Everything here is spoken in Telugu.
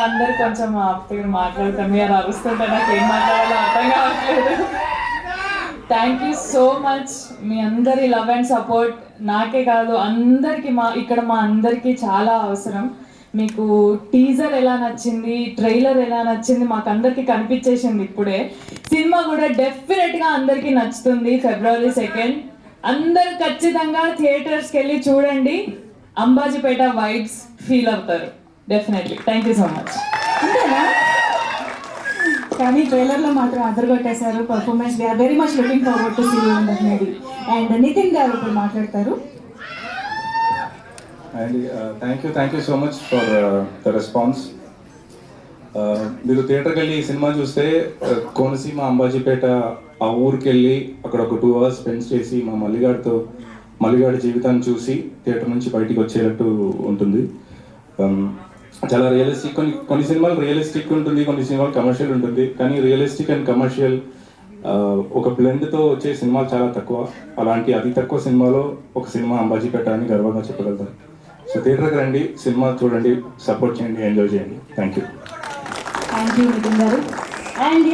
అందరు కొంచెం ఆపుతుగా మాట్లాడతాను, మీరు అరుస్తుంటే నాకు ఏం మాట్లాడాలో అర్థం కావట్లేదు. థ్యాంక్ యూ సో మచ్, మీ అందరి లవ్ అండ్ సపోర్ట్ నాకే కాదు అందరికి, మా అందరికీ చాలా అవసరం. మీకు టీజర్ ఎలా నచ్చింది, ట్రైలర్ ఎలా నచ్చింది, మాకు అందరికీ కనిపించేసింది ఇప్పుడే. సినిమా కూడా డెఫినెట్గా అందరికీ నచ్చుతుంది. February 2 అందరూ ఖచ్చితంగా థియేటర్స్కి వెళ్ళి చూడండి, అంబాజీపేట వైబ్స్ ఫీల్ అవుతారు definitely. Thank you so much. అంతేనా? కానీ ట్రైలర్లో మాత్రం అదరగొట్టేశారు performance. We're very much looking forward to see you in that movie. And Nithiin గారు ఇప్పుడు మాట్లాడతారు. And thank you so much for the response. మీరు థియేటర్కి వెళ్ళి ఈ సినిమా చూస్తే కోనసీమ అంబాజీపేట ఆ ఊరికి వెళ్ళి అక్కడ ఒక 2 hours స్పెండ్ చేసి మా మల్లిగాడి జీవితాన్ని చూసి థియేటర్ నుంచి బయటికి వచ్చేటట్టు ఉంటుంది. చాలా రియలిస్టిక్, కొన్ని సినిమాలు రియలిస్టిక్ ఉంటుంది, కొన్ని సినిమాలు కమర్షియల్ ఉంటుంది. కానీ రియలిస్టిక్ అండ్ కమర్షియల్ ఒక బ్లెండ్తో వచ్చే సినిమాలు చాలా తక్కువ. అలాంటి అతి తక్కువ సినిమాలో ఒక సినిమా అంబాజీపేట అని గర్వంగా చెప్పగలుగుతాను. సో థియేటర్కి రండి, సినిమా చూడండి, సపోర్ట్ చేయండి, ఎంజాయ్ చేయండి. థ్యాంక్ యూ నితిన్ గారు. అండ్